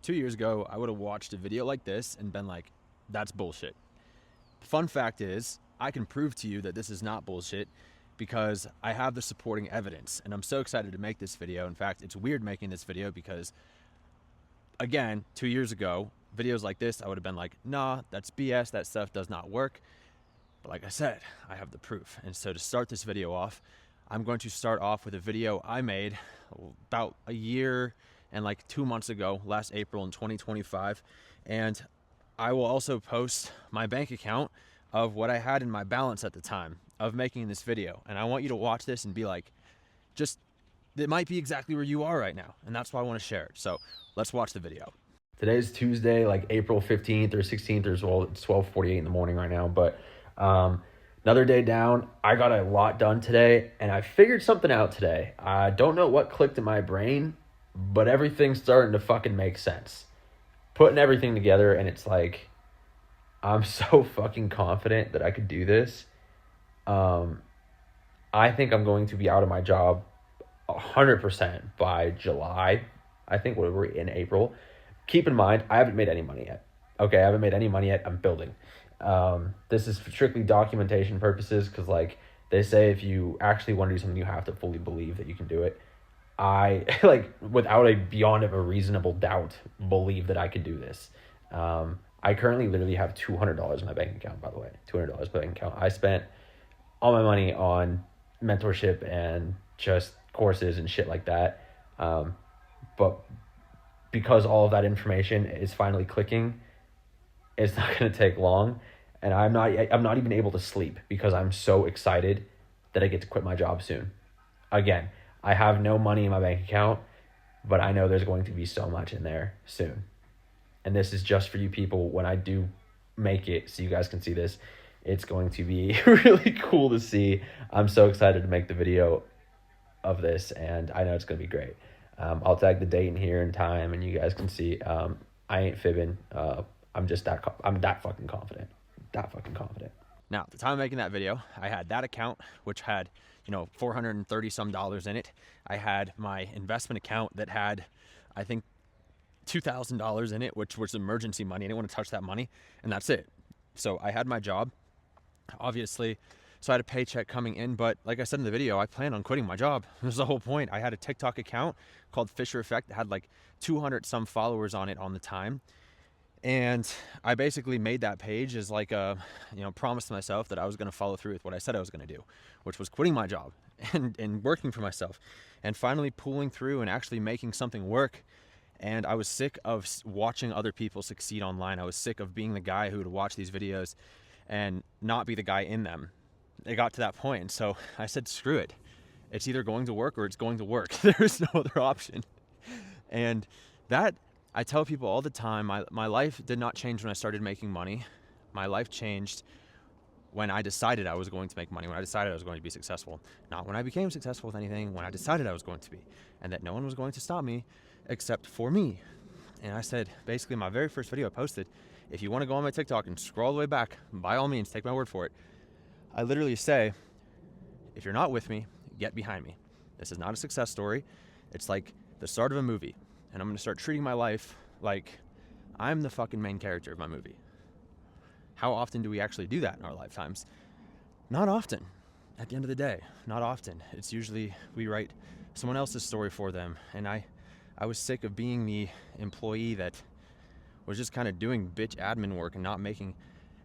2 years ago, I would have watched a video like this and been like, that's bullshit. Fun fact is, I can prove to you that this is not bullshit because I have the supporting evidence, and I'm so excited to make this video. In fact, it's weird making this video because, again, 2 years ago, videos like this, I would have been like, nah, that's BS, that stuff does not work. But like I said, I have the proof. And so to start this video off, I'm going to start off with a video I made about a year and like 2 months ago, last April in 2025. And I will also post my bank account of what I had in my balance at the time of making this video. And I want you to watch this and be like, it might be exactly where you are right now. And that's why I want to share it. So let's watch the video. Today's Tuesday, like April 15th or 16th or so. It's 12:48 in the morning right now. But another day down. I got a lot done today and I figured something out today. I don't know what clicked in my brain, but everything's starting to fucking make sense. Putting everything together, and it's like, I'm so fucking confident that I could do this. I think I'm going to be out of my job 100% by July. I think we're in April. Keep in mind, I haven't made any money yet. Okay, I haven't made any money yet. I'm building. This is for strictly documentation purposes because, like, they say if you actually want to do something, you have to fully believe that you can do it. I, like, without beyond of a reasonable doubt, believe that I could do this. I currently literally have $200 in my bank account, by the way. $200 in my bank account. I spent all my money on mentorship and just courses and shit like that. But because all of that information is finally clicking, it's not going to take long. And I'm not even able to sleep because I'm so excited that I get to quit my job soon. Again, I have no money in my bank account, but I know there's going to be so much in there soon. And this is just for you people when I do make it so you guys can see this. It's going to be really cool to see. I'm so excited to make the video of this, and I know it's going to be great. I'll tag the date in here and time, and you guys can see. I ain't fibbing. I'm that fucking confident. That fucking confident. Now, at the time of making that video, I had that account, which had, $430 some in it. I had my investment account that had, I think, $2,000 in it, which was emergency money. I didn't want to touch that money, and that's it. So I had my job, obviously. So I had a paycheck coming in, but like I said in the video, I planned on quitting my job. That was the whole point. I had a TikTok account called Fisher Effect that had like 200 some followers on it on the time. And I basically made that page as like a, promise to myself that I was going to follow through with what I said I was going to do, which was quitting my job and working for myself and finally pulling through and actually making something work. And I was sick of watching other people succeed online. I was sick of being the guy who would watch these videos and not be the guy in them. It got to that point. And so I said, screw it. It's either going to work or it's going to work. There's no other option. And that, I tell people all the time, my life did not change when I started making money. My life changed when I decided I was going to make money, when I decided I was going to be successful. Not when I became successful with anything, when I decided I was going to be. And that no one was going to stop me except for me. And I said, basically my very first video I posted, if you want to go on my TikTok and scroll all the way back, by all means, take my word for it. I literally say, if you're not with me, get behind me. This is not a success story. It's like the start of a movie. And I'm going to start treating my life like I'm the fucking main character of my movie. How often do we actually do that in our lifetimes? Not often. At the end of the day, not often. It's usually we write someone else's story for them. And I was sick of being the employee that was just kind of doing bitch admin work and not making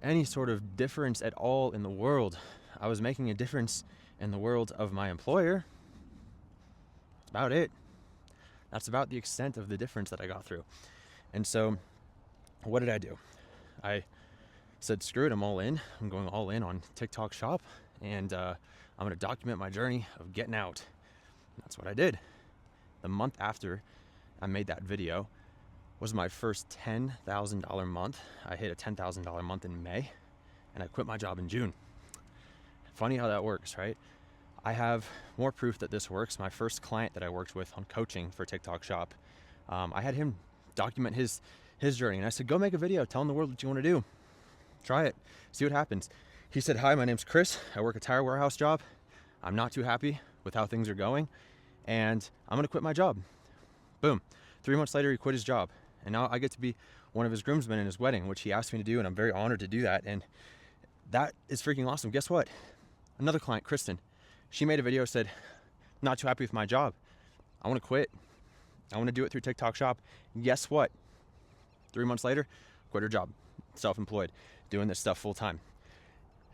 any sort of difference at all in the world. I was making a difference in the world of my employer. That's about it. That's about the extent of the difference that I got through. And so what did I do? I said, screw it, I'm all in. I'm going all in on TikTok Shop, and I'm going to document my journey of getting out. That's what I did. The month after I made that video was my first $10,000 month. I hit a $10,000 month in May, and I quit my job in June. Funny how that works, right? I have more proof that this works. My first client that I worked with on coaching for TikTok Shop, I had him document his journey, and I said, go make a video telling the world what you want to do. Try it, see what happens. He said, hi, my name's Chris. I work a tire warehouse job. I'm not too happy with how things are going, and I'm gonna quit my job. Boom. 3 months later, he quit his job, And now I get to be one of his groomsmen in his wedding, which he asked me to do, and I'm very honored to do that. And that is freaking awesome. Guess what? Another client, Kristen, she made a video, said, not too happy with my job. I want to quit. I want to do it through TikTok Shop. Guess what? 3 months later, quit her job, self-employed, doing this stuff full time.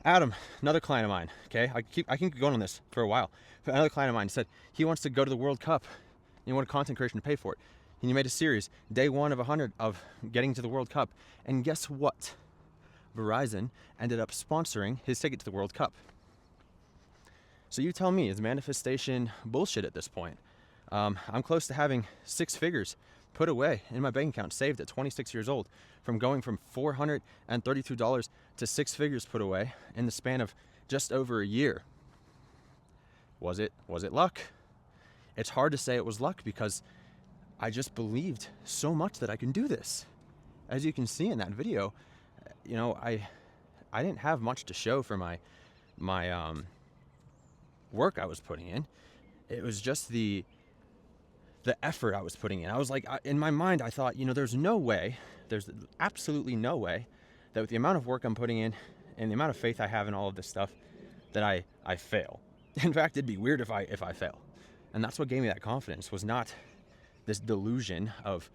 Adam, another client of mine, okay? I can keep going on this for a while. But another client of mine said he wants to go to the World Cup. He wanted content creation to pay for it. And he made a series, day 1 of 100 of getting to the World Cup. And guess what? Verizon ended up sponsoring his ticket to the World Cup. So you tell me, is manifestation bullshit at this point? I'm close to having 6 figures put away in my bank account, saved at 26 years old, from going from $432 to 6 figures put away in the span of just over a year. Was it luck? It's hard to say it was luck because I just believed so much that I can do this. As you can see in that video, you know, I didn't have much to show for my work I was putting in. It was just the effort I was putting in. I was like, in my mind, I thought, you know, there's absolutely no way that with the amount of work I'm putting in and the amount of faith I have in all of this stuff that I fail. In fact, it'd be weird if I fail. And that's what gave me that confidence, was not this delusion of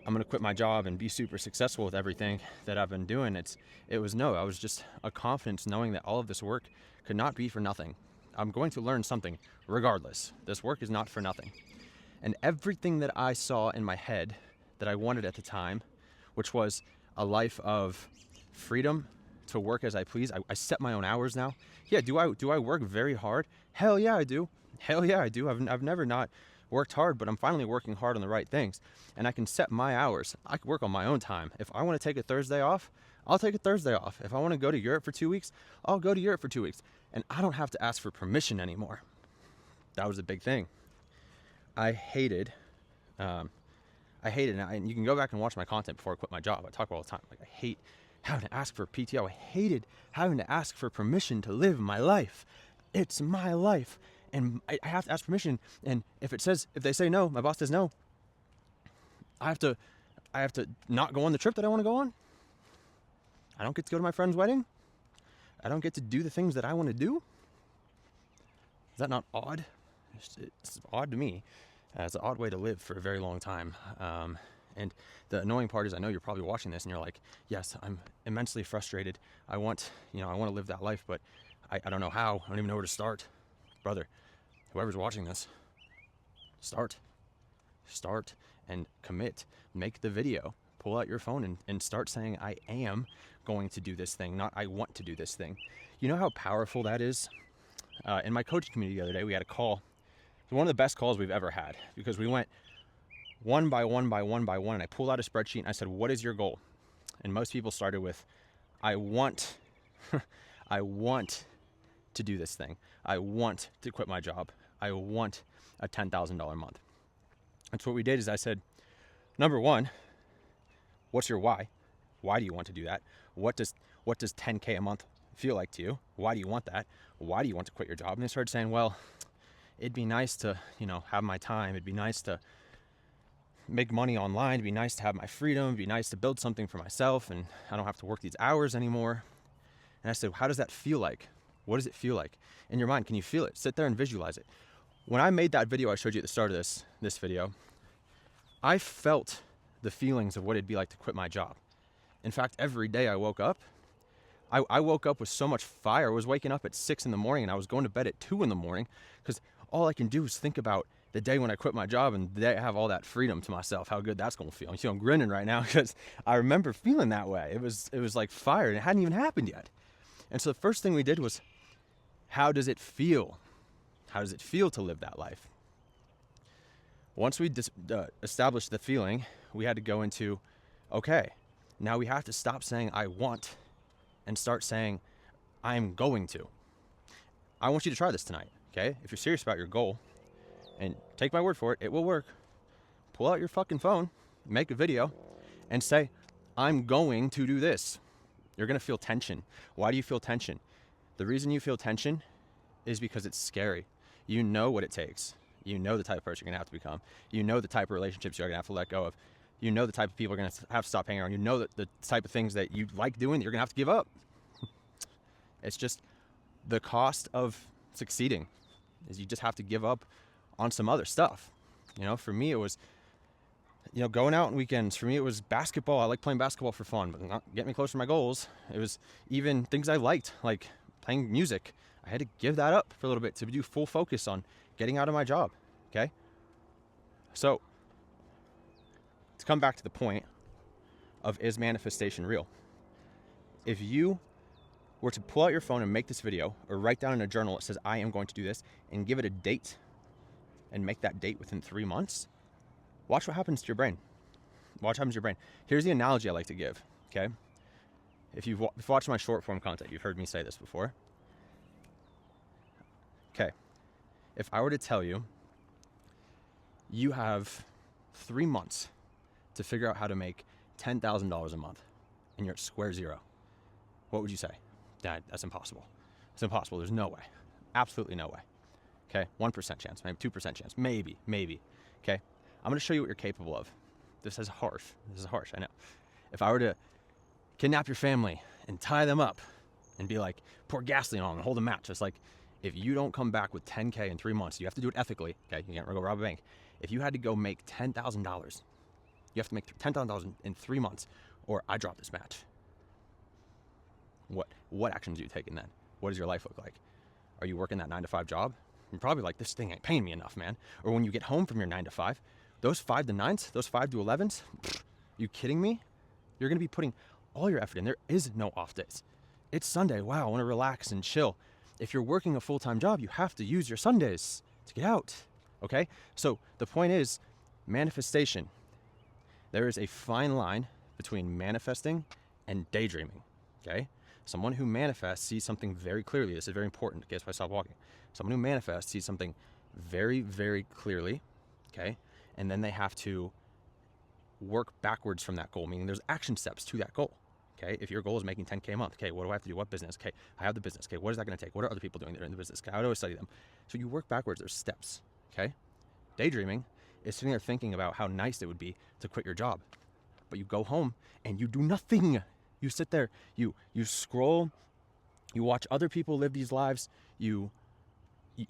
I'm going to quit my job and be super successful with everything that I've been doing. I was just a confidence knowing that all of this work could not be for nothing. I'm going to learn something regardless. This work is not for nothing. And everything that I saw in my head that I wanted at the time, which was a life of freedom to work as I please. I set my own hours now. Yeah, do I work very hard? Hell yeah, I do. Hell yeah, I do. I've never not worked hard, but I'm finally working hard on the right things. And I can set my hours. I can work on my own time. If I want to take a Thursday off, I'll take a Thursday off. If I want to go to Europe for 2 weeks, I'll go to Europe for 2 weeks. And I don't have to ask for permission anymore. That was a big thing. I hated, and you can go back and watch my content before I quit my job. I talk all the time. Like, I hate having to ask for PTO. I hated having to ask for permission to live my life. It's my life, and I have to ask permission. And if they say no, my boss says no, I have to not go on the trip that I want to go on. I don't get to go to my friend's wedding. I don't get to do the things that I want to do. Is that not odd? It's odd to me. It's an odd way to live for a very long time. And the annoying part is, I know you're probably watching this and you're like, yes, I'm immensely frustrated. I want to live that life, but I don't know how. I don't even know where to start. Brother, whoever's watching this, start and commit. Make the video. Pull out your phone and start saying, I am going to do this thing, not I want to do this thing. You know how powerful that is? In my coaching community the other day, we had a call. It was one of the best calls we've ever had, because we went one by one, and I pulled out a spreadsheet and I said, what is your goal? And most people started with, I want to do this thing. I want to quit my job. I want a $10,000 a month. And so what we did is I said, number one, what's your why? Why do you want to do that? What does 10K a month feel like to you? Why do you want that? Why do you want to quit your job? And they started saying, well, it'd be nice to, have my time. It'd be nice to make money online. It'd be nice to have my freedom. It'd be nice to build something for myself, and I don't have to work these hours anymore. And I said, how does that feel like? What does it feel like in your mind? Can you feel it? Sit there and visualize it. When I made that video I showed you at the start of this video, I felt the feelings of what it'd be like to quit my job. In fact, every day I woke up, I woke up with so much fire. I was waking up at 6 in the morning and I was going to bed at 2 in the morning, because all I can do is think about the day when I quit my job and the day I have all that freedom to myself, how good that's going to feel. You see, I'm grinning right now because I remember feeling that way. It was like fire, and it hadn't even happened yet. And so the first thing we did was, how does it feel? How does it feel to live that life? Once we established the feeling, we had to go into, okay, now we have to stop saying I want and start saying I'm going to. I want you to try this tonight, okay? If you're serious about your goal, and take my word for it, it will work. Pull out your fucking phone, make a video, and say, I'm going to do this. You're going to feel tension. Why do you feel tension? The reason you feel tension is because it's scary. You know what it takes. You know the type of person you're going to have to become. You know the type of relationships you're going to have to let go of. You know the type of people are going to have to stop hanging around. You know that the type of things that you like doing that you're going to have to give up. It's just the cost of succeeding is you just have to give up on some other stuff. You know, for me, it was, you know, going out on weekends. For me, it was basketball. I like playing basketball for fun, but not get me closer to my goals. It was even things I liked, like playing music. I had to give that up for a little bit to do full focus on getting out of my job. Okay. So to come back to the point of, is manifestation real? If you were to pull out your phone and make this video, or write down in a journal that says, I am going to do this, and give it a date, and make that date within 3 months, watch what happens to your brain. Watch what happens to your brain. Here's the analogy I like to give, okay? If you've watched my short form content, you've heard me say this before. Okay, if I were to tell you, you have 3 months to figure out how to make $10,000 a month, and you're at square zero, what would you say? Dad, that's impossible. It's impossible. There's no way. Absolutely no way. Okay, 1% chance, maybe 2% chance, maybe. Okay, I'm gonna show you what you're capable of. This is harsh, I know. If I were to kidnap your family and tie them up and be like, pour gasoline on them and hold a match, it's like, if you don't come back with 10K in 3 months, you have to do it ethically, okay? You can't go rob a bank. If you had to go make $10,000, you have to make $10,000 in 3 months, or I drop this match. What actions are you taking then? What does your life look like? Are you working that 9-to-5 job? You're probably like, this thing ain't paying me enough, man. Or when you get home from your 9-to-5, those 5 to 9s, those 5 to 11s, you kidding me? You're gonna be putting all your effort in. There is no off days. It's Sunday, wow, I wanna relax and chill. If you're working a full-time job, you have to use your Sundays to get out, okay? So the point is, manifestation. There is a fine line between manifesting and daydreaming, okay? Someone who manifests sees something very clearly. This is very important. Guess why I stopped walking. Someone who manifests sees something very, very clearly, okay? And then they have to work backwards from that goal, meaning there's action steps to that goal, okay? If your goal is making 10K a month, okay, what do I have to do? What business? Okay, I have the business. Okay, what is that going to take? What are other people doing that are in the business? Okay, how do I study them? So you work backwards. There's steps, okay? Daydreaming is sitting there thinking about how nice it would be to quit your job. But you go home and you do nothing. You sit there, you scroll, you watch other people live these lives, you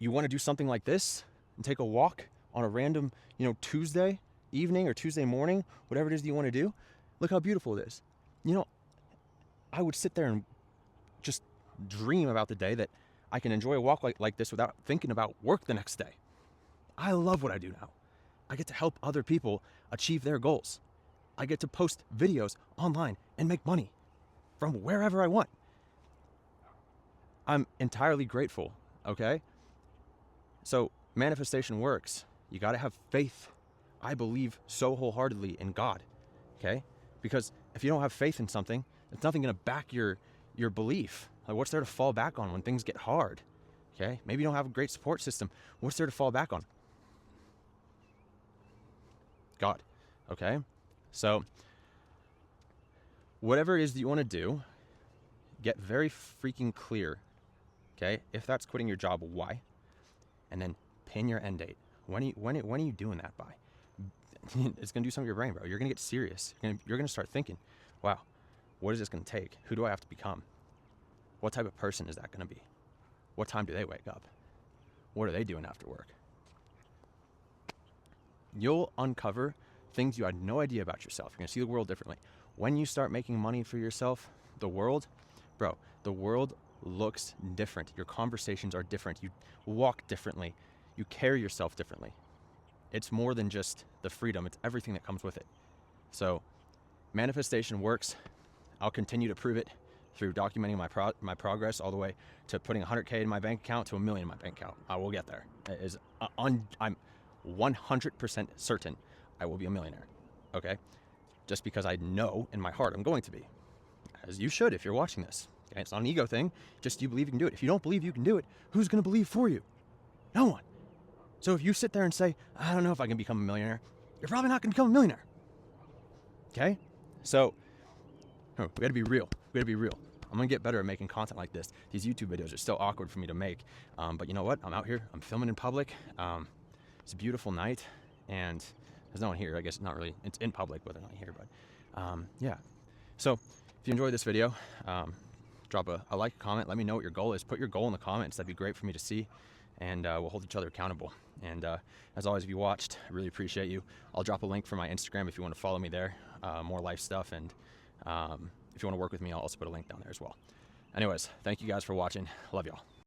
want to do something like this and take a walk on a random, Tuesday evening or Tuesday morning, whatever it is that you want to do. Look how beautiful it is. I would sit there and just dream about the day that I can enjoy a walk like this without thinking about work the next day. I love what I do now. I get to help other people achieve their goals. I get to post videos online and make money from wherever I want. I'm entirely grateful, okay? So manifestation works. You got to have faith. I believe so wholeheartedly in God, okay? Because if you don't have faith in something, it's nothing going to back your belief. Like, what's there to fall back on when things get hard, okay? Maybe you don't have a great support system. What's there to fall back on? God, okay? So whatever it is that you want to do, get very freaking clear, okay? If that's quitting your job, why? And then pin your end date. When are you doing that by? It's going to do something to your brain, bro. You're going to get serious. You're going to start thinking, wow, what is this going to take? Who do I have to become? What type of person is that going to be? What time do they wake up? What are they doing after work? You'll uncover things you had no idea about yourself. You're going to see the world differently. When you start making money for yourself, the world looks different. Your conversations are different. You walk differently. You carry yourself differently. It's more than just the freedom. It's everything that comes with it. So manifestation works. I'll continue to prove it through documenting my progress all the way to putting 100K in my bank account to $1 million in my bank account. I will get there. I'm 100% certain I will be a millionaire, okay? Just because I know in my heart I'm going to be, as you should if you're watching this. Okay? It's not an ego thing, just you believe you can do it. If you don't believe you can do it, who's going to believe for you? No one. So if you sit there and say, I don't know if I can become a millionaire, you're probably not going to become a millionaire, okay? So we got to be real. We got to be real. I'm going to get better at making content like this. These YouTube videos are still awkward for me to make, but you know what? I'm out here. I'm filming in public. It's a beautiful night, and There's no one here. I guess not really. It's in public, but they're not here. But yeah. So if you enjoyed this video, drop a like, comment. Let me know what your goal is. Put your goal in the comments. That'd be great for me to see. And we'll hold each other accountable. And as always, if you watched, I really appreciate you. I'll drop a link for my Instagram if you want to follow me there. More life stuff. And if you want to work with me, I'll also put a link down there as well. Anyways, thank you guys for watching. Love y'all.